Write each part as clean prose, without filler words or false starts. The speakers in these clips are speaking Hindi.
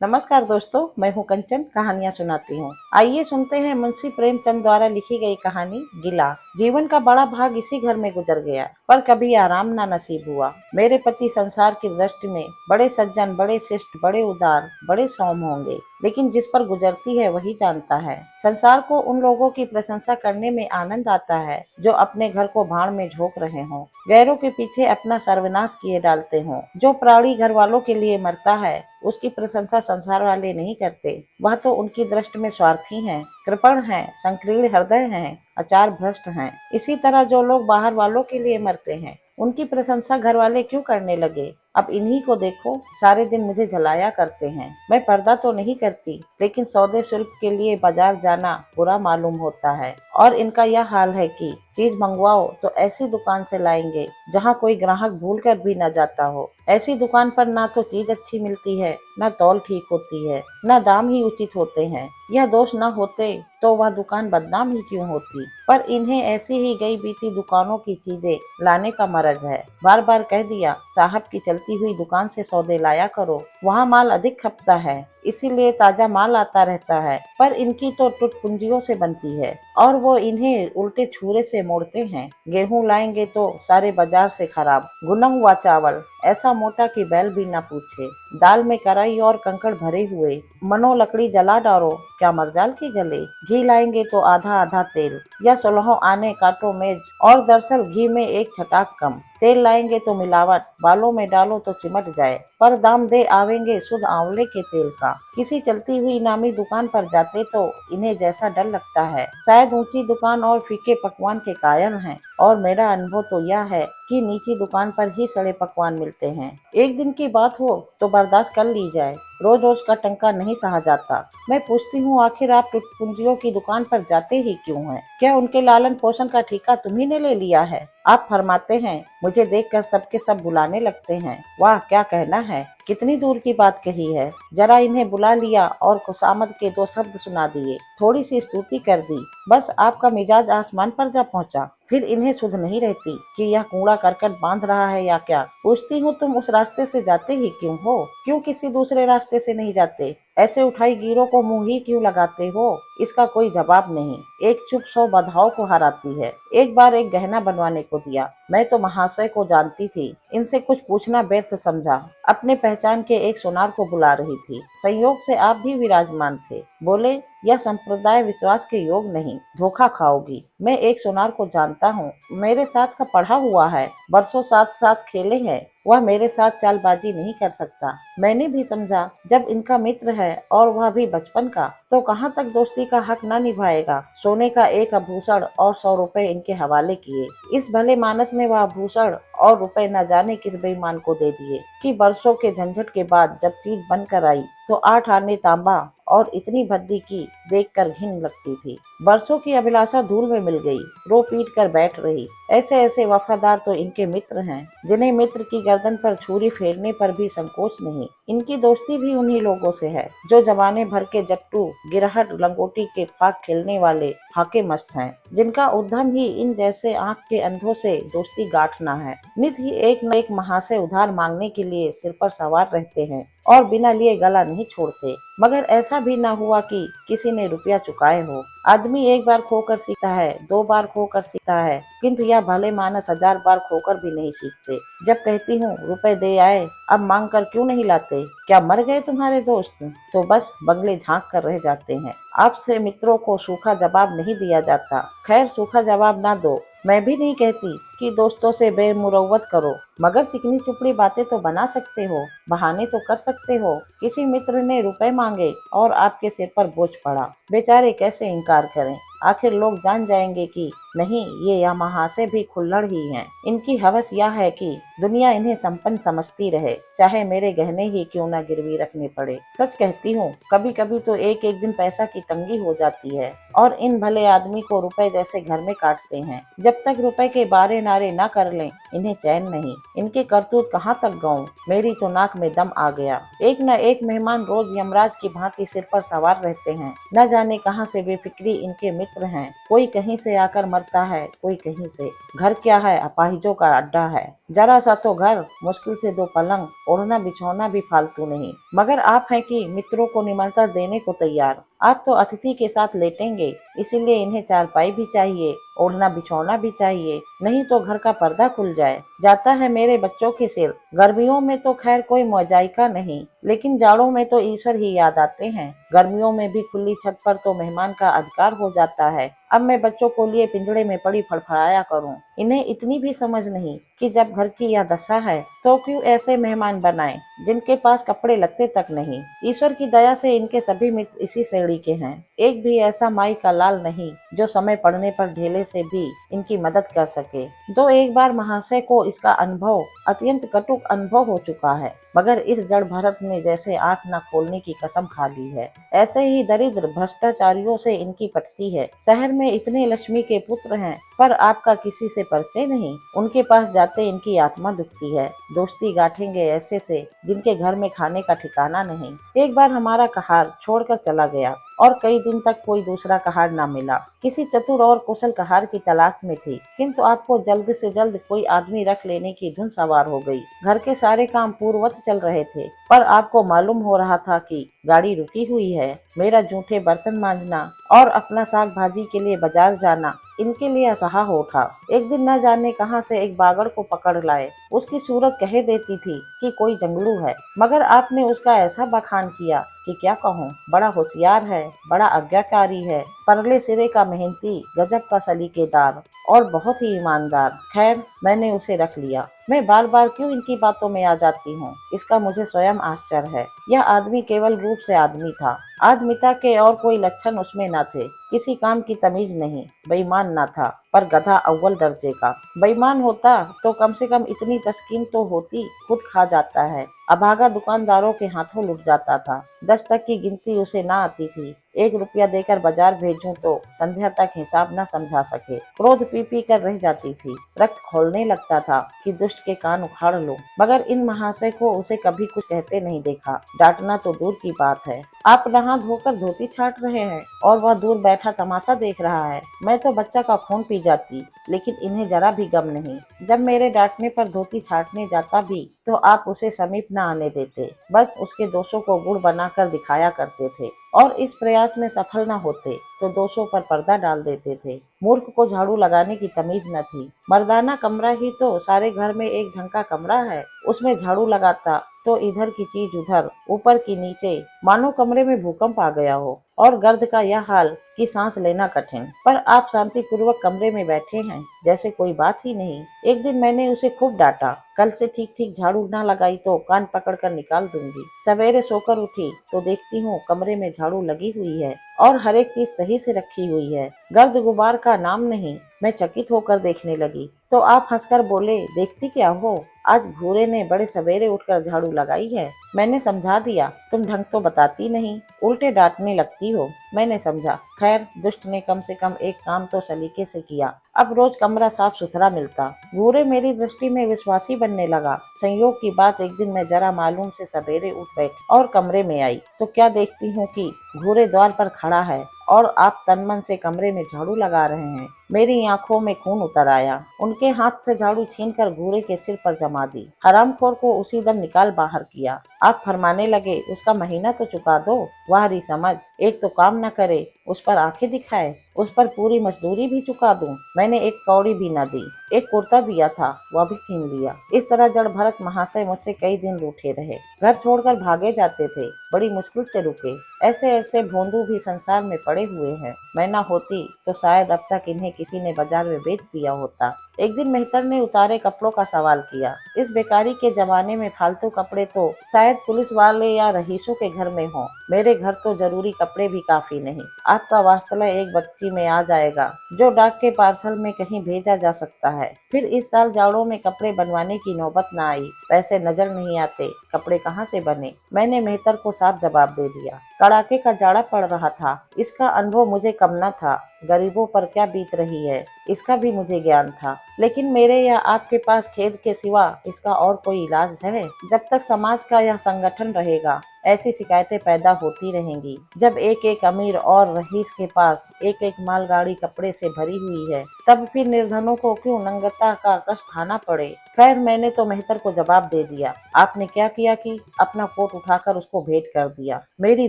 नमस्कार दोस्तों, मैं हूँ कंचन, कहानियाँ सुनाती हूँ। आइए सुनते हैं मुंशी प्रेमचंद द्वारा लिखी गई कहानी गिला। जीवन का बड़ा भाग इसी घर में गुजर गया, पर कभी आराम ना नसीब हुआ। मेरे पति संसार की दृष्टि में बड़े सज्जन, बड़े शिष्ट, बड़े उदार, बड़े सौम्य होंगे, लेकिन जिस पर गुजरती है वही जानता है। संसार को उन लोगों की प्रशंसा करने में आनंद आता है जो अपने घर को भाड़ में झोंक रहे हों, गैरों के पीछे अपना सर्वनाश किए डालते हों। जो प्राणी घर वालों के लिए मरता है उसकी प्रशंसा संसार वाले नहीं करते। वह तो उनकी दृष्टि में स्वार्थी हैं, कृपण हैं, संकीर्ण हृदय हैं, आचार भ्रष्ट हैं। इसी तरह जो लोग बाहर वालों के लिए मरते हैं उनकी प्रशंसा घर वाले क्यों करने लगे। अब इन्हीं को देखो, सारे दिन मुझे जलाया करते हैं। मैं पर्दा तो नहीं करती, लेकिन सौदे शुल्क के लिए बाजार जाना बुरा मालूम होता है। और इनका यह हाल है कि चीज मंगवाओ तो ऐसी दुकान से लाएंगे जहाँ कोई ग्राहक भूल कर भी न जाता हो। ऐसी दुकान पर ना तो चीज अच्छी मिलती है, न तौल ठीक होती है, न दाम ही उचित होते हैं। यह दोष न होते तो वह दुकान बदनाम ही क्यों होती। पर इन्हें ऐसी ही गई बीती दुकानों की चीजें लाने का मरज है। बार बार कह दिया, साहब की चलती हुई दुकान से सौदे लाया करो, वहाँ माल अधिक खपता है, इसीलिए ताजा माल आता रहता है। पर इनकी तो टुटपुंजियों से बनती है और वो इन्हें उल्टे छुरे से मोड़ते हैं। गेहूं लाएंगे तो सारे बाजार से खराब, गुना हुआ चावल ऐसा मोटा कि बैल भी न पूछे। दाल में कराई और कंकड़ भरे हुए, मनो लकड़ी जला डालो, क्या मरजाल की गले। घी लाएंगे तो आधा आधा तेल, या 16 आने काटो मेज, और दरअसल घी में एक छटाक कम। तेल लाएंगे तो मिलावट, बालों में डालो तो चिमट जाए, पर दाम दे आवेंगे शुद्ध आंवले के तेल का। किसी चलती हुई नामी दुकान पर जाते तो इन्हें जैसा डर लगता है, शायद ऊंची दुकान और फीके पकवान के कायल हैं। और मेरा अनुभव तो यह है कि नीची दुकान पर ही सड़े पकवान मिलते हैं। एक दिन की बात हो तो बर्दाश्त कर ली जाए, रोज रोज का टंका नहीं सहा जाता। मैं पूछती हूँ, आखिर आप टुटपुंजियों की दुकान पर जाते ही क्यों हैं? क्या उनके लालन पोषण का ठेका तुम्ही ने ले लिया है? आप फरमाते हैं, मुझे देखकर सबके सब बुलाने लगते हैं। वाह, क्या कहना है, कितनी दूर की बात कही है। जरा इन्हें बुला लिया और खुशामद के 2 शब्द सुना दिए, थोड़ी सी स्तुति कर दी, बस आपका मिजाज आसमान पर जा पहुंचा। फिर इन्हें सुध नहीं रहती कि यह कूड़ा करकट बांध रहा है या क्या। पूछती हूँ, तुम उस रास्ते से जाते ही क्यों हो? क्यों किसी दूसरे रास्ते से नहीं जाते? ऐसे उठाई गिरों को मुंह ही क्यों लगाते हो? इसका कोई जवाब नहीं। एक चुप 100 बाधाओं को हराती है। एक बार एक गहना बनवाने को दिया। मैं तो महाशय को जानती थी, इनसे कुछ पूछना व्यर्थ समझा। अपने पहचान के एक सोनार को बुला रही थी, संयोग से आप भी विराजमान थे। बोले, यह संप्रदाय विश्वास के योग नहीं, धोखा खाओगी। मैं एक सोनार को जानता हूँ, मेरे साथ का पढ़ा हुआ है, बरसों साथ साथ खेले हैं। वह मेरे साथ चालबाजी नहीं कर सकता। मैंने भी समझा, जब इनका मित्र है और वह भी बचपन का, तो कहाँ तक दोस्ती का हक न निभाएगा। सोने का एक आभूषण और 100 रुपए इनके हवाले किए। इस भले मानस ने वह आभूषण और रुपए न जाने किस बेईमान को दे दिए कि बरसों के झंझट के बाद जब चीज बनकर आई तो 8 आने तांबा और इतनी भद्दी की देखकर घिन लगती थी। बरसों की अभिलाषा धूल में मिल गई, रो पीट कर बैठ रही। ऐसे ऐसे वफादार तो इनके मित्र हैं, जिन्हें मित्र की गर्दन पर छुरी फेरने पर भी संकोच नहीं। इनकी दोस्ती भी उन्हीं लोगों से है जो जमाने भर के जट्टू, गिरहट, लंगोटी के फाक खेलने वाले फाके मस्त हैं, जिनका उद्यम ही इन जैसे आंख के अंधों से दोस्ती गांठना है। नित ही एक न एक महाशय उधार मांगने के लिए सिर पर सवार रहते हैं और बिना लिए गला नहीं छोड़ते। मगर ऐसा भी न हुआ कि किसी ने रुपया चुकाए हो। आदमी एक बार खोकर सीखता है, 2 बार खोकर सीखता है, किंतु यह भले मानस 1000 बार खोकर भी नहीं सीखते। जब कहती हूँ, रुपए दे आए, अब मांग कर क्यों नहीं लाते? क्या मर गए तुम्हारे दोस्त? तो बस बंगले झांक कर रह जाते हैं। आपसे मित्रों को सूखा जवाब नहीं दिया जाता। खैर, सूखा जवाब ना दो, मैं भी नहीं कहती कि दोस्तों से बेमुरौवत करो, मगर चिकनी चुपड़ी बातें तो बना सकते हो, बहाने तो कर सकते हो। किसी मित्र ने रुपए मांगे और आपके सिर पर बोझ पड़ा, बेचारे कैसे इनकार करें? आखिर लोग जान जाएंगे कि नहीं, ये यामाहा से भी खुल्लड़ ही हैं। इनकी हवस यह है कि दुनिया इन्हें संपन्न समझती रहे, चाहे मेरे गहने ही क्यों न गिरवी रखने पड़े। सच कहती हूँ, कभी कभी तो एक एक दिन पैसा की तंगी हो जाती है और इन भले आदमी को रुपए जैसे घर में काटते हैं। जब तक रुपए के बारे नारे न कर लें, इन्हें चैन नहीं। इनके करतूत कहाँ तक गाऊं, मेरी तो नाक में दम आ गया। एक न एक मेहमान रोज यमराज की भांति सिर पर सवार रहते हैं। न जाने कहाँ से बेफिक्री इनके मित्र मित्र हैं, कोई कहीं से आकर मरता है, कोई कहीं से। घर क्या है, अपाहिजों का अड्डा है। जरा सा तो घर, मुश्किल से 2 पलंग, ओढ़ना बिछौना भी फालतू नहीं। मगर आप हैं कि मित्रों को निमंत्रण देने को तैयार। आप तो अतिथि के साथ लेटेंगे, इसीलिए इन्हें चारपाई भी चाहिए, ओढ़ना बिछौना भी चाहिए, नहीं तो घर का पर्दा खुल जाता है मेरे बच्चों के सिर। गर्मियों में तो खैर कोई मौजाइका नहीं, लेकिन जाड़ों में तो ईश्वर ही याद आते हैं। गर्मियों में भी खुली छत पर तो मेहमान का अधिकार हो जाता है। अब मैं बच्चों को लिए पिंजड़े में पड़ी फड़फड़ाया करूं। इन्हें इतनी भी समझ नहीं कि जब घर की यह दशा है तो क्यों ऐसे मेहमान बनाएं जिनके पास कपड़े लत्ते तक नहीं। ईश्वर की दया से इनके सभी मित्र इसी श्रेणी के हैं। एक भी ऐसा माई का लाल नहीं जो समय पड़ने पर ढेले से भी इनकी मदद कर सके। तो एक बार महाशय को इसका अनुभव अत्यंत कटुक अनुभव हो चुका है, मगर इस जड़ भरत ने जैसे आंख न खोलने की कसम खा ली है। ऐसे ही दरिद्र भ्रष्टाचारियों से इनकी पटती है। शहर में इतने लक्ष्मी के पुत्र हैं, पर आपका किसी से परिचय नहीं। उनके पास जाते इनकी आत्मा दुखती है। दोस्ती गांठेंगे ऐसे से जिनके घर में खाने का ठिकाना नहीं। एक बार हमारा कहार छोड़कर चला गया और कई दिन तक कोई दूसरा कहार न मिला। किसी चतुर और कुशल कहार की तलाश में थी, किंतु आपको जल्द से जल्द कोई आदमी रख लेने की धुन सवार हो गई। घर के सारे काम पूर्ववत चल रहे थे, पर आपको मालूम हो रहा था कि गाड़ी रुकी हुई है। मेरा जूठे बर्तन मांजना और अपना साग भाजी के लिए बाजार जाना इनके लिए असहा हो उठा। एक दिन न जाने कहां से एक बागड़ को पकड़ लाए। उसकी सूरत कह देती थी कि कोई जंगलू है, मगर आपने उसका ऐसा बखान किया कि क्या कहूँ। बड़ा होशियार है, बड़ा आज्ञाकारी है, परले सिरे का मेहनती, गजब का सलीकेदार और बहुत ही ईमानदार। खैर, मैंने उसे रख लिया। मैं बार बार क्यों इनकी बातों में आ जाती हूँ, इसका मुझे स्वयं आश्चर्य है। यह आदमी केवल रूप से आदमी था, आदमिता के और कोई लक्षण उसमें न थे। किसी काम की तमीज नहीं, बेईमान न था, पर गधा अव्वल दर्जे का। बेईमान होता तो कम से कम इतनी तस्कीन तो होती, खुद खा जाता है, अभागा दुकानदारों के हाथों लुट जाता था। 10 तक की गिनती उसे ना आती थी। 1 रुपया देकर बाजार भेजूं तो संध्या तक हिसाब न समझा सके। क्रोध पी पी कर रह जाती थी। रक्त खोलने लगता था कि दुष्ट के कान उखाड़ लो, मगर इन महाशय को उसे कभी कुछ कहते नहीं देखा। डांटना तो दूर की बात है। आप नहा धोकर धोती छाट रहे हैं और वह दूर बैठा तमाशा देख रहा है। मैं तो बच्चा का खून पी जाती, लेकिन इन्हें जरा भी गम नहीं। जब मेरे डांटने पर धोती छाटने जाता भी तो आप उसे समीप न आने देते, बस उसके दोषों को गुड़ बनाकर दिखाया करते थे, और इस प्रयास में सफल न होते तो दोषों पर पर्दा डाल देते थे। मूर्ख को झाड़ू लगाने की तमीज न थी। मर्दाना कमरा ही तो सारे घर में एक ढंग का कमरा है, उसमें झाड़ू लगाता तो इधर की चीज उधर, ऊपर की नीचे, मानो कमरे में भूकंप आ गया हो। और गर्द का यह हाल कि सांस लेना कठिन, पर आप शांति पूर्वक कमरे में बैठे हैं जैसे कोई बात ही नहीं। एक दिन मैंने उसे खूब डांटा, कल से ठीक ठीक झाड़ू न लगाई तो कान पकड़ कर निकाल दूंगी। सवेरे सोकर उठी तो देखती हूँ कमरे में झाड़ू लगी हुई है और हर एक चीज सही से रखी हुई है। गर्द गुबार का नाम नहीं। मैं चकित होकर देखने लगी तो आप हंसकर बोले, देखती क्या हो, आज भूरे ने बड़े सवेरे उठकर झाड़ू लगाई है। मैंने समझा दिया, तुम ढंग तो बताती नहीं, उल्टे डांटने लगती हो। मैंने समझा, खैर दुष्ट ने कम से कम एक काम तो सलीके से किया। अब रोज कमरा साफ सुथरा मिलता। भूरे मेरी दृष्टि में विश्वासी बनने लगा। संयोग की बात, एक दिन मैं जरा मालूम से सवेरे उठ बैठी और कमरे में आई तो क्या देखती हूँ कि भूरे द्वार पर खड़ा है और आप तनमन से कमरे में झाड़ू लगा रहे हैं। मेरी आंखों में खून उतर आया। उनके हाथ से झाड़ू छीनकर भूरे के सिर पर जमा दी। हरामखोर को उसी दम निकाल बाहर किया। आप फरमाने लगे, उसका महीना तो चुका दो। वाह री समझ, एक तो काम न करे, उस पर आंखें दिखाए, उस पर पूरी मजदूरी भी चुका दूं। मैंने एक कौड़ी भी न दी। एक कुर्ता दिया था, वह भी छीन लिया। इस तरह जड़ भरत महाशय मुझसे कई दिन रूठे रहे। घर छोड़कर भागे जाते थे, बड़ी मुश्किल से रुके। ऐसे ऐसे भोंदू भी संसार में पड़े हुए हैं। मैं न होती तो शायद अब तक इन्हें किसी ने बाजार में बेच दिया होता। एक दिन मेहतर ने उतारे कपड़ों का सवाल किया। इस बेकारी के जमाने में फालतू कपड़े तो शायद पुलिस वाले या रईसों के घर में हों। मेरे घर तो जरूरी कपड़े भी काफी नहीं। आपका वास्तलय एक बच्ची में आ जाएगा जो डाक के पार्सल में कहीं भेजा जा सकता है। फिर इस साल जाड़ों में कपड़े बनवाने की नौबत न आई। पैसे नजर नहीं आते, कपड़े कहाँ से बने। मैंने मेहतर को साफ जवाब दे दिया। कड़ाके का जाड़ा पड़ रहा था, इसका अनुभव मुझे कम न था। गरीबों पर क्या बीत रही है इसका भी मुझे ज्ञान था, लेकिन मेरे या आपके पास खेद के सिवा इसका और कोई इलाज है। जब तक समाज का यह संगठन रहेगा ऐसी शिकायतें पैदा होती रहेंगी। जब एक एक अमीर और रईस के पास एक एक मालगाड़ी कपड़े से भरी हुई है, तब फिर निर्धनों को क्यों नंगता का कष्ट खाना पड़े। खैर, मैंने तो मेहतर को जवाब दे दिया। आपने क्या किया कि अपना कोट उठाकर उसको भेंट कर दिया। मेरी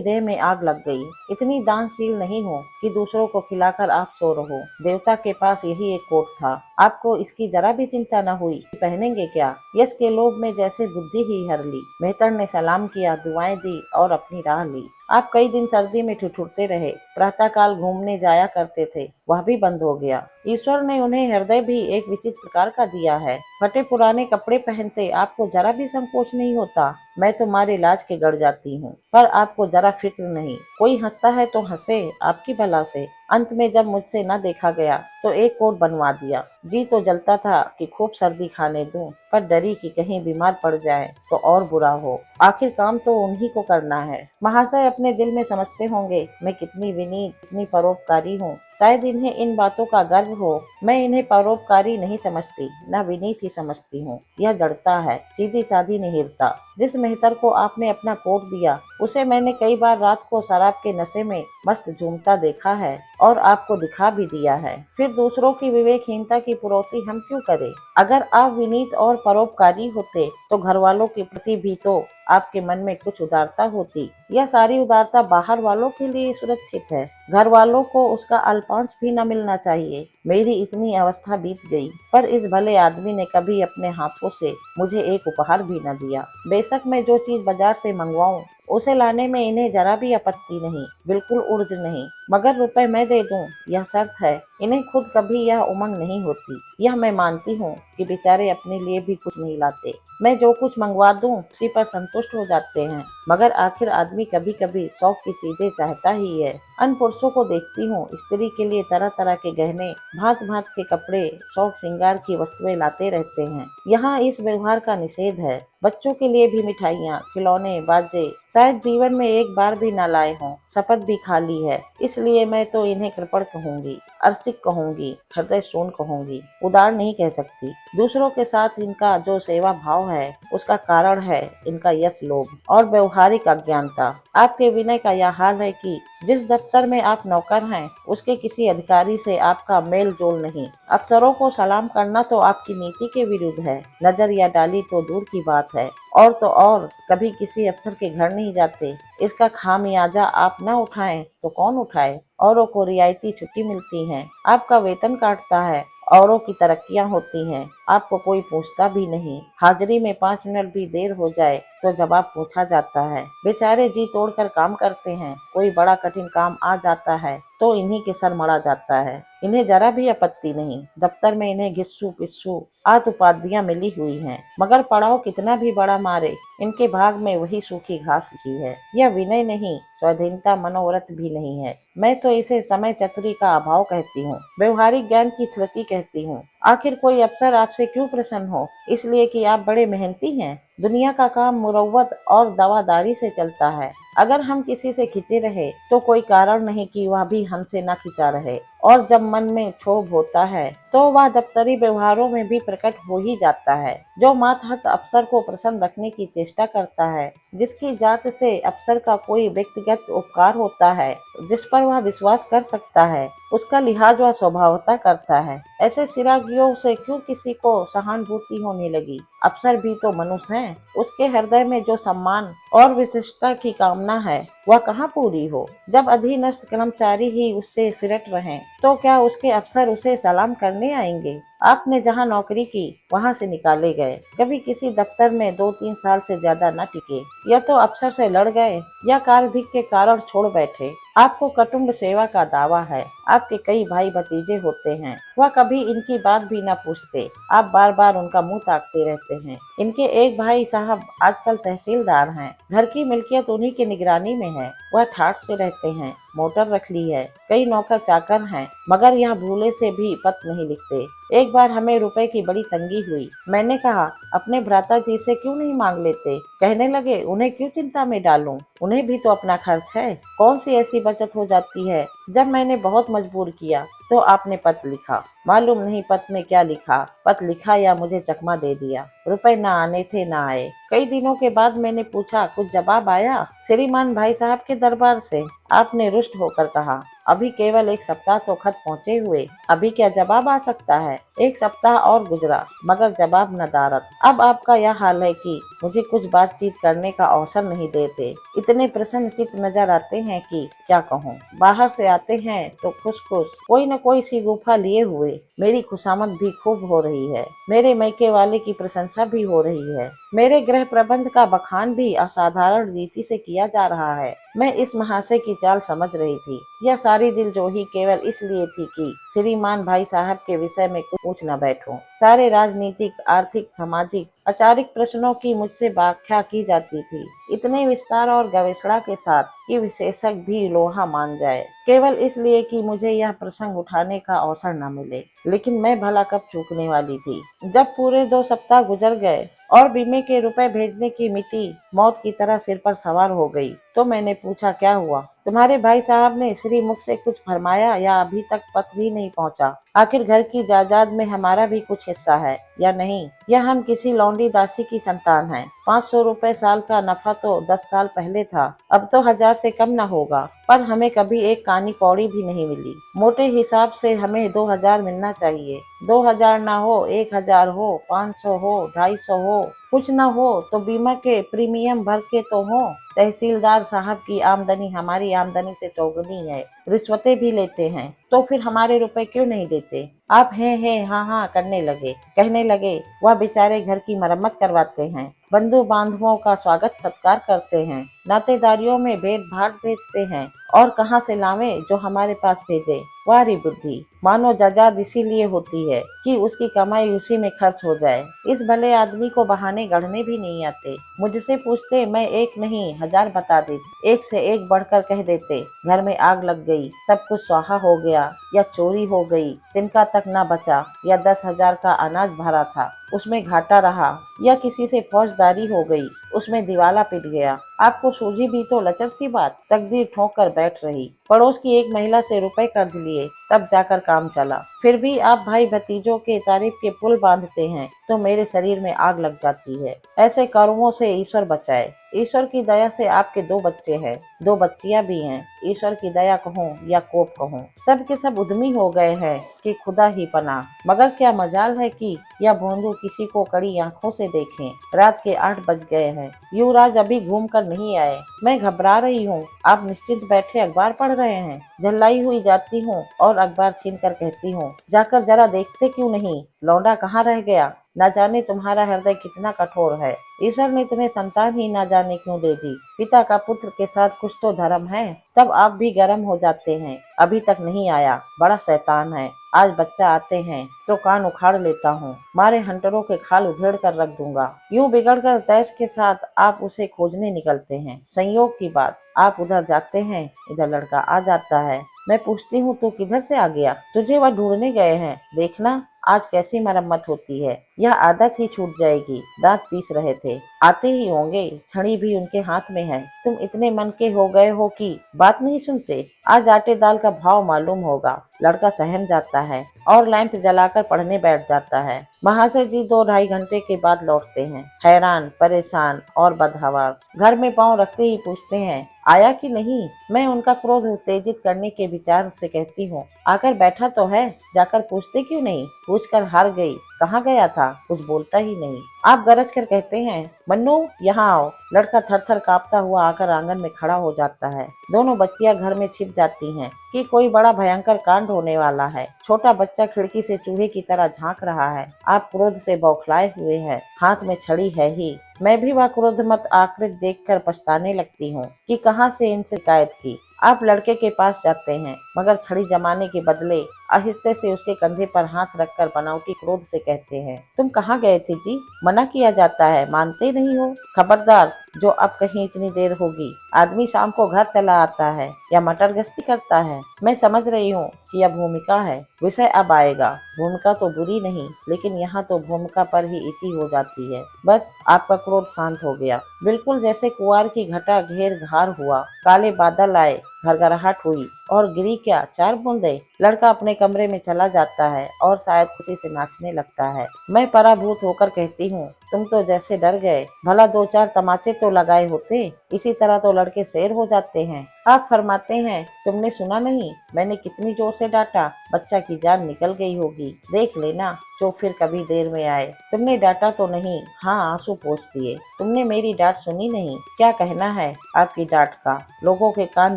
देह में आग लग गई। इतनी दानशील नहीं हूँ कि दूसरों को खिलाकर आप सो रहो। देवता के पास यही एक कोट था, आपको इसकी जरा भी चिंता न हुई कि पहनेंगे क्या। यश के लोभ में जैसे बुद्धि ही हर ली। मेहतर ने सलाम किया, दुआएं दी और अपनी राह ली। आप कई दिन सर्दी में ठिठुरते रहे। प्रातःकाल घूमने जाया करते थे, वह भी बंद हो गया। ईश्वर ने उन्हें हृदय भी एक विचित्र प्रकार का दिया है। फटे पुराने कपड़े पहनते आपको जरा भी संकोच नहीं होता। मैं तो मारे लाज के गड़ जाती हूँ, पर आपको जरा फिक्र नहीं। कोई हंसता है तो हंसे आपकी भला से। अंत में जब मुझसे न देखा गया तो एक कोट बनवा दिया। जी तो जलता था कि खूब सर्दी खाने दूं, पर डरी कि कहीं बीमार पड़ जाए तो और बुरा हो। आखिर काम तो उन्हीं को करना है। महाशय अपने दिल में समझते होंगे मैं कितनी विनीत, कितनी परोपकारी हूँ। शायद इन्हें इन बातों का गर्व हो। मैं इन्हें परोपकारी नहीं समझती, न विनीत ही समझती हूँ। यह जड़ता है, सीधी साधी निहिरता। जिस मेहतर को आपने अपना कोट दिया, उसे मैंने कई बार रात को शराब के नशे में मस्त झूमता देखा है और आपको दिखा भी दिया है। फिर दूसरों की विवेकहीनता की पुरौती हम क्यों करें। अगर आप विनीत और परोपकारी होते तो घर वालों के प्रति भी तो आपके मन में कुछ उदारता होती। यह सारी उदारता बाहर वालों के लिए सुरक्षित है, घर वालों को उसका अल्पांश भी न मिलना चाहिए। मेरी इतनी अवस्था बीत गई, पर इस भले आदमी ने कभी अपने हाथों से मुझे एक उपहार भी न दिया। बेशक मैं जो चीज बाजार से मंगवाऊं उसे लाने में इन्हें जरा भी आपत्ति नहीं, बिल्कुल उर्ज नहीं, मगर रुपए मैं दे दूं यह शर्त है। इन्हें खुद कभी यह उमंग नहीं होती। यह मैं मानती हूँ कि बेचारे अपने लिए भी कुछ नहीं लाते। मैं जो कुछ मंगवा दूं उसी पर संतुष्ट हो जाते हैं, मगर आखिर आदमी कभी कभी शौक की चीजें चाहता ही है। अन्य पुरुषों को देखती हूँ, स्त्री के लिए तरह तरह के गहने, भांत भांत के कपड़े, शौक श्रृंगार की वस्तुएं लाते रहते हैं। यहाँ इस व्यवहार का निषेध है। बच्चों के लिए भी मिठाइयाँ, खिलौने, बाजे शायद जीवन में एक बार भी न लाए हों। शपथ भी खाली है। इसलिए मैं तो इन्हें कृपण कहूंगी, अरसिक कहूंगी, हृदय शून्य कहूंगी, उदार नहीं कह सकती। दूसरों के साथ इनका जो सेवा भाव है उसका कारण है इनका यश लोभ और व्यवहारिक अज्ञानता। आपके विनय का यह हाल है कि जिस दफ्तर में आप नौकर हैं उसके किसी अधिकारी से आपका मेल जोल नहीं। अफसरों को सलाम करना तो आपकी नीति के विरुद्ध है। नजर या डाली तो दूर की बात है, और तो और कभी किसी अफसर के घर नहीं जाते। इसका खामियाजा आप न उठाएं तो कौन उठाए। औरों को रियायती छुट्टी मिलती है, आपका वेतन काटता है। औरों की तरक्कियां होती हैं, आपको कोई पूछता भी नहीं। हाजिरी में 5 मिनट भी देर हो जाए तो जवाब पूछा जाता है। बेचारे जी तोड़कर काम करते हैं, कोई बड़ा कठिन काम आ जाता है तो इन्हीं के सर मड़ा जाता है। इन्हें जरा भी आपत्ति नहीं। दफ्तर में इन्हें घिस्सू पिस्सू आत उपाधियां मिली हुई हैं, मगर पड़ाव कितना भी बड़ा मारे इनके भाग में वही सूखी घास ही है। यह विनय नहीं, स्वाधीनता मनोव्रत भी नहीं है। मैं तो इसे समय चतुरी का अभाव कहती हूँ, व्यवहारिक ज्ञान की क्षति कहती हूँ। आखिर कोई अफसर आपसे क्यों प्रसन्न हो? इसलिए कि आप बड़े मेहनती हैं। दुनिया का काम मुरव्वत और दवादारी से चलता है। अगर हम किसी से खिंचे रहे तो कोई कारण नहीं कि वह भी हमसे न खिंचा रहे, और जब मन में क्षोभ होता है तो वह दफ्तरी व्यवहारों में भी प्रकट हो ही जाता है। जो मातहत अफसर को प्रसन्न रखने की चेष्टा करता है, जिसकी जात से अफसर का कोई व्यक्तिगत उपकार होता है, जिस पर वह विश्वास कर सकता है, उसका लिहाज वह स्वभावतः करता है। ऐसे सिरागियों से क्यों किसी को सहानुभूति होने लगी? अफसर भी तो मनुष्य हैं। उसके हृदय में जो सम्मान और विशिष्टता की कामना है वह कहाँ पूरी हो? जब अधीनस्थ कर्मचारी ही उससे फिरट रहें तो क्या उसके अफसर उसे सलाम करने आएंगे? आपने जहाँ नौकरी की वहाँ से निकाले गए, कभी किसी दफ्तर में 2-3 साल से ज्यादा न टिके, या तो अफसर से लड़ गए या कार्याधिक के कारण छोड़ बैठे। आपको कुटुंब सेवा का दावा है। आपके कई भाई भतीजे होते हैं, वह कभी इनकी बात भी न पूछते। आप बार बार उनका मुंह ताकते रहते हैं। इनके एक भाई साहब आजकल तहसीलदार हैं। घर की मिल्कियत उन्हीं की निगरानी में है। वह ठाठ से रहते हैं, मोटर रख ली है, कई नौकर चाकर हैं, मगर यह भूले से भी पत नहीं लिखते। एक बार हमें रुपए की बड़ी तंगी हुई। मैंने कहा अपने भ्राता जी से क्यों नहीं मांग लेते। कहने लगे उन्हें क्यों चिंता में डालूं, उन्हें भी तो अपना खर्च है। कौन सी ऐसी बचत हो जाती है। जब मैंने बहुत मजबूर किया तो आपने पत्र लिखा। मालूम नहीं पत्र में क्या लिखा। पत्र लिखा या मुझे चकमा दे दिया। रुपए ना आने थे ना आए। कई दिनों के बाद मैंने पूछा, कुछ जवाब आया? श्रीमान भाई साहब के दरबार से। आपने रुष्ट होकर कहा, अभी केवल एक सप्ताह तो खत पहुँचे हुए, अभी क्या जवाब आ सकता है। एक सप्ताह और गुजरा मगर जवाब नदारद। अब आपका यह हाल है कि मुझे कुछ बातचीत करने का अवसर नहीं देते। इतने प्रसन्नचित्त नजर आते हैं कि क्या कहूँ। बाहर से आते हैं तो खुश खुश कोई न कोई सी गुफा लिए हुए। मेरी खुशामद भी खूब हो रही है। मेरे मैके वाले की प्रशंसा भी हो रही है। मेरे गृह प्रबंध का बखान भी असाधारण रीति से किया जा रहा है। मैं इस महाशय की चाल समझ रही थी। यह सारी दिलजोही केवल इसलिए थी कि श्रीमान भाई साहब के विषय में कुछ पूछ न बैठूं। सारे राजनीतिक, आर्थिक, सामाजिक, आचारिक प्रश्नों की मुझसे व्याख्या की जाती थी, इतने विस्तार और गवेषणा के साथ कि विशेषज्ञ भी लोहा मान जाए, केवल इसलिए कि मुझे यह प्रसंग उठाने का अवसर न मिले। लेकिन मैं भला कब चूकने वाली थी। जब पूरे 2 सप्ताह गुजर गए और बीमे के रुपए भेजने की मिति मौत की तरह सिर पर सवार हो गई तो मैंने पूछा, क्या हुआ? तुम्हारे भाई साहब ने श्रीमुख से कुछ फरमाया या अभी तक पत्र ही नहीं पहुंचा? आखिर घर की जायदाद में हमारा भी कुछ हिस्सा है या नहीं, या हम किसी लौंडी दासी की संतान हैं? 500 रुपए साल का नफा तो 10 साल पहले था, अब तो 1000 से कम न होगा। पर हमें कभी एक कानी कौड़ी भी नहीं मिली। मोटे हिसाब से हमें 2000 मिलना चाहिए। 2000 ना हो, 1000 हो, 500 हो, 250 हो, कुछ न हो तो बीमा के प्रीमियम भर के तो हो। तहसीलदार साहब की आमदनी हमारी आमदनी से चौगुनी है। रिश्वतें भी लेते हैं, तो फिर हमारे रुपए क्यों नहीं देते? आप हैं हाँ हाँ करने लगे। कहने लगे, वह बेचारे घर की मरम्मत करवाते हैं, बंधु बांधवों का स्वागत सत्कार करते हैं, नातेदारियों में भेंट भाट भेजते हैं, और कहाँ से लावे जो हमारे पास भेजे। वारी बुद्धि, मानो जायदाद इसीलिए होती है कि उसकी कमाई उसी में खर्च हो जाए। इस भले आदमी को बहाने गढ़ने भी नहीं आते। मुझसे पूछते, मैं एक नहीं 1000 बता देती। एक से एक बढ़कर कह देते, घर में आग लग गई, सब कुछ स्वाहा हो गया, या चोरी हो गई, तिनका तक न बचा, या 10,000 का अनाज भरा था उसमें घाटा रहा, या किसी से फौजदारी हो गई, उसमें दिवाला पिट गया। आपको सूझी भी तो लचर सी बात। तकदीर ठोक कर बैठ रही। पड़ोस की एक महिला से रुपए कर्ज लिए, तब जाकर काम चला। फिर भी आप भाई भतीजों के तारीफ के पुल बांधते हैं तो मेरे शरीर में आग लग जाती है। ऐसे कर्मों से ईश्वर बचाए। ईश्वर की दया से आपके 2 बच्चे हैं, 2 बच्चियां भी हैं। ईश्वर की दया कहूँ या कोप कहूँ, सब के सब उद्यमी हो गए हैं कि खुदा ही पना। मगर क्या मजाल है कि यह भोंदू किसी को कड़ी आंखों से देखें। रात के 8 बज गए हैं। युवराज अभी घूम कर नहीं आए। मैं घबरा रही हूँ। आप निश्चिंत बैठे अखबार पढ़ रहे हैं। झल्लाई हुई जाती हूँ और अखबार छीन कर कहती हूँ, जाकर जरा देखते क्यों नहीं, लौंडा कहाँ रह गया? न जाने तुम्हारा हृदय कितना कठोर है। ईश्वर ने तुम्हें संतान ही न जाने क्यों दे दी। पिता का पुत्र के साथ कुछ तो धर्म है। तब आप भी गर्म हो जाते हैं। अभी तक नहीं आया, बड़ा शैतान है। आज बच्चा आते हैं तो कान उखाड़ लेता हूँ, मारे हंटरों के खाल उधेड़ कर रख दूंगा। यूं बिगड़कर तैश के साथ आप उसे खोजने निकलते हैं। संयोग की बात, आप उधर जाते हैं, इधर लड़का आ जाता है। मैं पूछती हूँ, तू किधर से आ गया? तुझे वह ढूंढने गए हैं, देखना आज कैसी मरम्मत होती है। यह आदत ही छूट जाएगी। दांत पीस रहे थे, आते ही होंगे। छड़ी भी उनके हाथ में है। तुम इतने मन के हो गए हो कि बात नहीं सुनते। आज आटे दाल का भाव मालूम होगा। लड़का सहम जाता है और लैंप जलाकर पढ़ने बैठ जाता है। महाशय जी 2-2.5 घंटे के बाद लौटते हैं, हैरान, परेशान और बदहवास। घर में पांव रखते ही पूछते हैं, आया कि नहीं? मैं उनका क्रोध उत्तेजित करने के विचार से कहती हूँ, आकर बैठा तो है, जाकर पूछते क्यों नहीं? पूछकर हार गई। कहाँ गया था? कुछ बोलता ही नहीं। आप गरज कर कहते हैं, मन्नू यहाँ आओ। लड़का थर थर कांपता हुआ आकर आंगन में खड़ा हो जाता है। दोनों बच्चियां घर में छिप जाती हैं कि कोई बड़ा भयंकर कांड होने वाला है। छोटा बच्चा खिड़की से चूहे की तरह झांक रहा है। आप क्रोध से बौखलाए हुए हैं, हाथ में छड़ी है ही। मैं भी वह क्रोधमत आकृति देखकर पछताने लगती हूँ कि कहाँ से इनसे शिकायत की। आप लड़के के पास जाते हैं, मगर छड़ी जमाने के बदले आहिस्ते से उसके कंधे पर हाथ रखकर बनावटी क्रोध से कहते हैं, तुम कहाँ गए थे जी? मना किया जाता है, मानते नहीं हो। खबरदार, जो अब कहीं इतनी देर होगी। आदमी शाम को घर चला आता है या मटर गश्ती करता है। मैं समझ रही हूँ कि यह भूमिका है। विषय अब आएगा। भूमिका तो बुरी नहीं, लेकिन यहाँ तो भूमिका पर ही इति हो जाती है। बस आपका क्रोध शांत हो गया, बिल्कुल जैसे कुआर की घटा घेर घार हुआ। काले बादल आए, घरघराहट हुई और गिरी क्या 4 बूंदे। लड़का अपने कमरे में चला जाता है और शायद खुशी से नाचने लगता है। मैं पराभूत होकर कहती हूँ, तुम तो जैसे डर गए। भला 2-4 तमाचे तो लगाए होते, इसी तरह तो लड़के शेर हो जाते हैं। आप फरमाते हैं, तुमने सुना नहीं मैंने कितनी जोर से डांटा? बच्चा की जान निकल गई होगी, देख लेना जो फिर कभी देर में आए। तुमने डांटा तो नहीं? हाँ, आंसू पोंछ दिए। तुमने मेरी डांट सुनी नहीं? क्या कहना है आपकी डांट का? लोगों के कान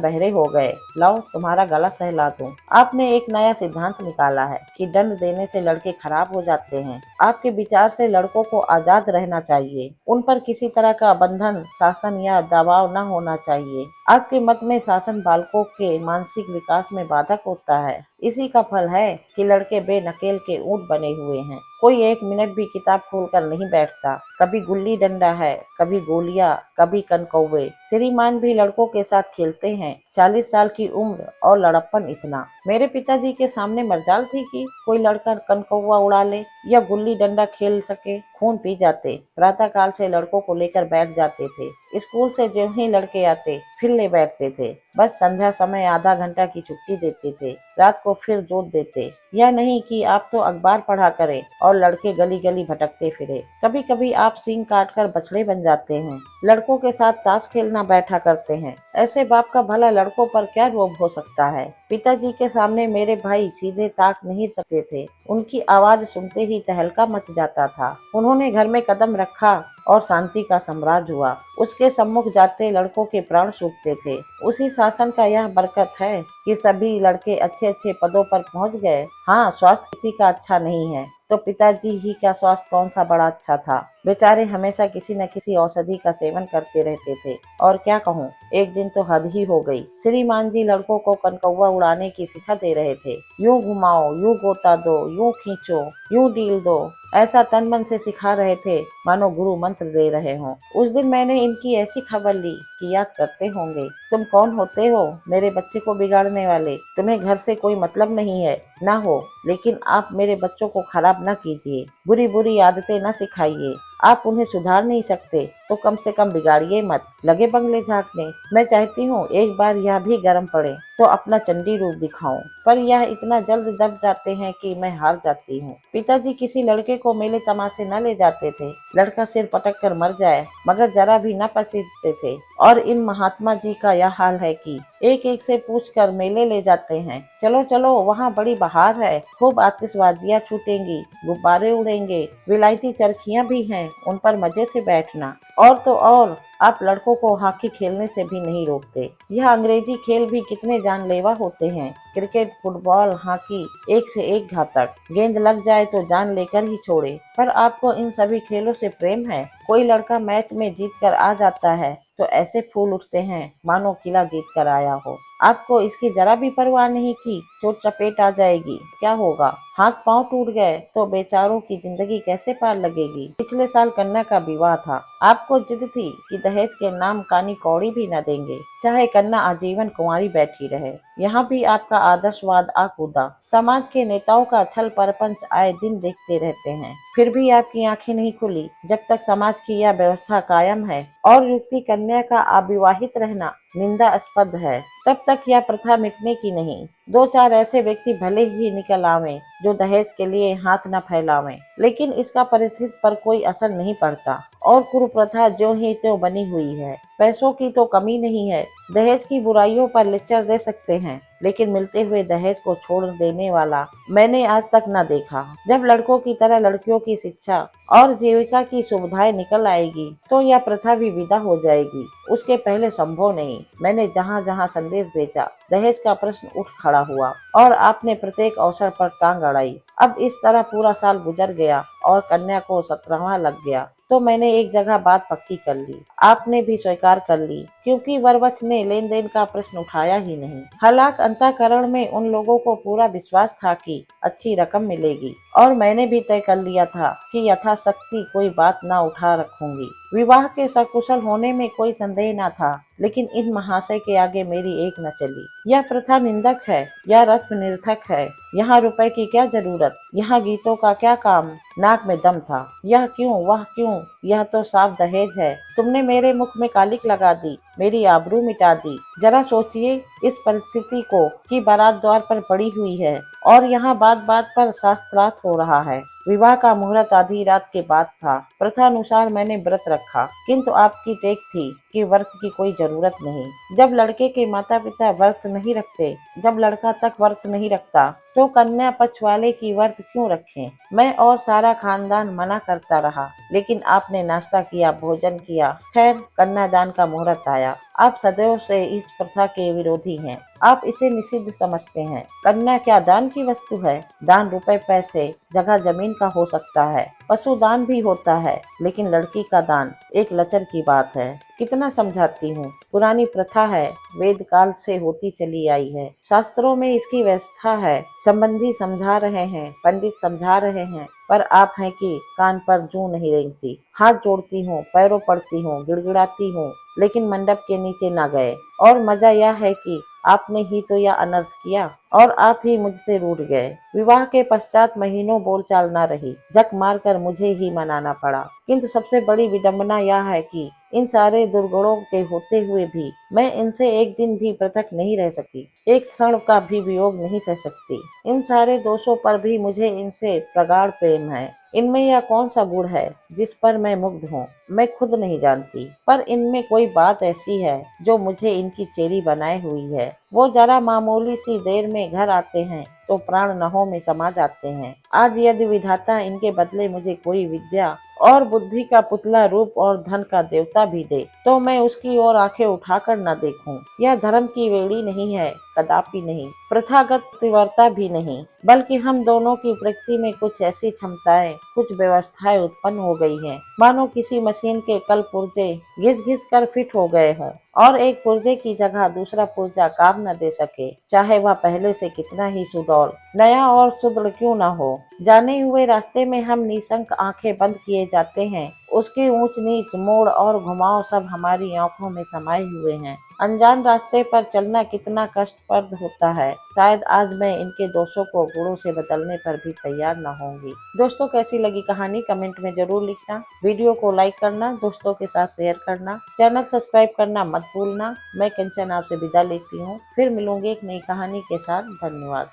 बहरे हो गए। लाओ तुम्हारा गला सहला दूं। आपने एक नया सिद्धांत निकाला है कि दंड देने से लड़के खराब हो जाते हैं। आपके विचार से लड़कों को आजाद रहना चाहिए, उन पर किसी तरह का बंधन, शासन या दबाव न होना चाहिए। आपके मत में शासन बालकों के मानसिक विकास में बाधक होता है। इसी का फल है कि लड़के बेनकेल के ऊंट बने हुए हैं। कोई 1 मिनट भी किताब खोलकर नहीं बैठता। कभी गुल्ली डंडा है, कभी गोलियां, कभी कनकौवे। श्रीमान भी लड़कों के साथ खेलते हैं। 40 साल की उम्र और लड़प्पन इतना। मेरे पिताजी के सामने मर्जाल थी कि कोई लड़का कनकौवा उड़ा ले या गुल्ली डंडा खेल सके। खून पी जाते। प्रातः काल से लड़कों को लेकर बैठ जाते थे। स्कूल से जो ही लड़के आते फिर ले बैठते थे। बस संध्या समय आधा घंटा की छुट्टी देते थे, रात को फिर जोत देते। यह नहीं कि आप तो अखबार पढ़ा करें और लड़के गली गली भटकते फिरे। कभी कभी आप सींग काट कर बछड़े बन जाते हैं, लड़कों के साथ ताश खेलना बैठा करते हैं। ऐसे बाप का भला लड़कों पर क्या रोब हो सकता है? पिताजी के सामने मेरे भाई सीधे ताक नहीं सकते थे। उनकी आवाज सुनते ही तहलका मच जाता था। उन्होंने घर में कदम रखा और शांति का साम्राज्य हुआ। उसके सम्मुख जाते लड़कों के प्राण सूखते थे। उसी शासन का यह बरकत है कि सभी लड़के अच्छे अच्छे पदों पर पहुंच गए। हाँ, स्वास्थ्य किसी का अच्छा नहीं है तो पिताजी ही का स्वास्थ्य कौन सा बड़ा अच्छा था। बेचारे हमेशा किसी न किसी औषधि का सेवन करते रहते थे। और क्या कहूँ, एक दिन तो हद ही हो गई। श्रीमान जी लड़कों को कनकौवा उड़ाने की शिक्षा दे रहे थे। यूं घुमाओ, यूं गोता दो, यूं खींचो, यूं डील दो। ऐसा तन मन से सिखा रहे थे मानो गुरु मंत्र दे रहे हों। उस दिन मैंने इनकी ऐसी खबर ली कि याद करते होंगे, तुम कौन होते हो मेरे बच्चे को बिगाड़ने वाले? तुम्हें घर से कोई मतलब नहीं है ना हो, लेकिन आप मेरे बच्चों को खराब न कीजिए, बुरी बुरी आदतें न सिखाइए। आप उन्हें सुधार नहीं सकते तो कम से कम बिगाड़िए मत। लगे बंगले झांकने। मैं चाहती हूँ एक बार यह भी गर्म पड़े तो अपना चंडी रूप दिखाऊं, पर यह इतना जल्द दब जाते हैं कि मैं हार जाती हूँ। पिताजी किसी लड़के को मेले तमाशे न ले जाते थे, लड़का सिर पटक कर मर जाए मगर जरा भी न पसीजते थे। और इन महात्मा जी का यह हाल है कि एक एक से पूछ कर मेले ले जाते हैं। चलो चलो, वहाँ बड़ी बहार है, खूब आतिशबाजियां छूटेंगी, गुब्बारे उड़ेंगे, विलायती चरखियां भी हैं, उन पर मजे से बैठना। और तो और आप लड़कों को हॉकी खेलने से भी नहीं रोकते। यह अंग्रेजी खेल भी कितने जानलेवा होते हैं। क्रिकेट, फुटबॉल, हॉकी, एक से एक घातक। गेंद लग जाए तो जान लेकर ही छोड़े। पर आपको इन सभी खेलों से प्रेम है। कोई लड़का मैच में जीत कर आ जाता है तो ऐसे फूल उठते हैं मानो किला जीत कर आया हो। आपको इसकी जरा भी परवाह नहीं कि चोट चपेट आ जाएगी, क्या होगा? हाथ पांव टूट गए तो बेचारों की जिंदगी कैसे पार लगेगी? पिछले साल कन्या का विवाह था। आपको जिद थी कि दहेज के नाम कानी कौड़ी भी न देंगे, चाहे कन्या आजीवन कुंवारी बैठी रहे। यहाँ भी आपका आदर्शवाद आ कूदा। समाज के नेताओं का छल परपंच आए दिन देखते रहते हैं, फिर भी आपकी आंखें नहीं खुली। जब तक समाज की यह व्यवस्था कायम है और युक्ति कन्या का अविवाहित रहना निंदास्पद है, तब तक यह प्रथा मिटने की नहीं। 2-4 ऐसे व्यक्ति भले ही निकल आवें जो दहेज के लिए हाथ न फैलावें, लेकिन इसका परिस्थिति पर कोई असर नहीं पड़ता और कुप्रथा ज्यों ही त्यों बनी हुई है। पैसों की तो कमी नहीं है, दहेज की बुराइयों पर लेक्चर दे सकते हैं, लेकिन मिलते हुए दहेज को छोड़ देने वाला मैंने आज तक न देखा। जब लड़कों की तरह लड़कियों की शिक्षा और जीविका की सुविधाएं निकल आएगी तो यह प्रथा भी विदा हो जाएगी। उसके पहले संभव नहीं। मैंने जहाँ जहाँ संदेश भेजा दहेज का प्रश्न उठ खड़ा हुआ और आपने प्रत्येक अवसर पर टांग अड़ाई। अब इस तरह पूरा साल गुजर गया और कन्या को 17वां लग गया तो मैंने एक जगह बात पक्की कर ली। आपने भी स्वीकार कर ली क्योंकि वरवक्ष ने लेन देन का प्रश्न उठाया ही नहीं। हालांकि अंतःकरण में उन लोगों को पूरा विश्वास था कि अच्छी रकम मिलेगी, और मैंने भी तय कर लिया था कि यथाशक्ति कोई बात न उठा रखूंगी। विवाह के सकुशल होने में कोई संदेह न था, लेकिन इन महाशय के आगे मेरी एक न चली। यह प्रथा निंदक है, यह रस्म निरर्थक है, यहाँ रुपए की क्या जरूरत, यहाँ गीतों का क्या काम। नाक में दम था। यह क्यों, वह क्यों, यह तो साफ दहेज है। तुमने मेरे मुख में कालिक लगा दी, मेरी आबरू मिटा दी। जरा सोचिए इस परिस्थिति को कि बारात द्वार पर पड़ी हुई है और यहाँ बात बात पर शास्त्रार्थ हो रहा है। विवाह का मुहूर्त आधी रात के बाद था। प्रथानुसार मैंने व्रत रखा, किंतु आपकी टेक थी कि व्रत की कोई जरूरत नहीं। जब लड़के के माता पिता व्रत नहीं रखते, जब लड़का तक व्रत नहीं रखता, तो कन्या पक्ष वाले की व्रत क्यों रखें। मैं और सारा खानदान मना करता रहा, लेकिन आपने नाश्ता किया, भोजन किया। खैर, कन्यादान का मुहूर्त आया। आप सदैव से इस प्रथा के विरोधी हैं। आप इसे निषिद्ध समझते हैं। कन्या क्या दान की वस्तु है? दान रुपए पैसे जगह जमीन का हो सकता है, पशु दान भी होता है, लेकिन लड़की का दान एक लचर की बात है। कितना समझाती हूँ, पुरानी प्रथा है, वेद काल से होती चली आई है। शास्त्रों में इसकी व्यवस्था है। संबंधी समझा रहे हैं, पंडित समझा रहे हैं, पर आप हैं कि कान पर जूं नहीं रेंगती। हाथ जोड़ती हूँ, पैरों पड़ती हूँ, गिड़गिड़ाती हूँ, लेकिन मंडप के नीचे न गए। और मजा यह है कि आपने ही तो यह अनर्थ किया और आप ही मुझसे रूठ गए। विवाह के पश्चात महीनों बोलचाल न रही, जक मारकर मुझे ही मनाना पड़ा। किंतु सबसे बड़ी विडंबना यह है कि इन सारे दुर्गुणों के होते हुए भी मैं इनसे एक दिन भी पृथक नहीं रह सकी, एक क्षण का भी वियोग नहीं सह सकती। इन सारे दोषों पर भी मुझे इनसे प्रगाढ़ प्रेम है। इनमें यह कौन सा गुण है जिस पर मैं मुग्ध हूँ, मैं खुद नहीं जानती, पर इनमें कोई बात ऐसी है जो मुझे इनकी चेरी बनाए हुई है। वो जरा मामूली सी देर में घर आते हैं तो प्राण नभों में समा जाते हैं। आज यदि विधाता इनके बदले मुझे कोई विद्या और बुद्धि का पुतला रूप और धन का देवता भी दे, तो मैं उसकी ओर आंखें उठाकर न देखूं। यह धर्म की वेड़ी नहीं है, कदापि नहीं, प्रथागत तीव्रता भी नहीं, बल्कि हम दोनों की प्रकृति में कुछ ऐसी क्षमताएं, कुछ व्यवस्थाएं उत्पन्न हो गई हैं, मानो किसी मशीन के कल पुर्जे घिस घिस कर फिट हो गए हों और एक पुर्जे की जगह दूसरा पुर्जा काम न दे सके, चाहे वह पहले से कितना ही सुडौल, नया और सुदृढ़ क्यों न हो। जाने हुए रास्ते में हम निशंक आंखें बंद किए जाते हैं। उसके ऊंच नीच, मोड़ और घुमाव सब हमारी आंखों में समाये हुए हैं। अनजान रास्ते पर चलना कितना कष्टप्रद होता है। शायद आज मैं इनके दोषों को गुणों से बदलने पर भी तैयार न होंगी। दोस्तों, कैसी लगी कहानी कमेंट में जरूर लिखना। वीडियो को लाइक करना, दोस्तों के साथ शेयर करना, चैनल सब्सक्राइब करना मत भूलना। मैं कंचन आपसे विदा लेती हूँ। फिर मिलूंगी एक नई कहानी के साथ। धन्यवाद।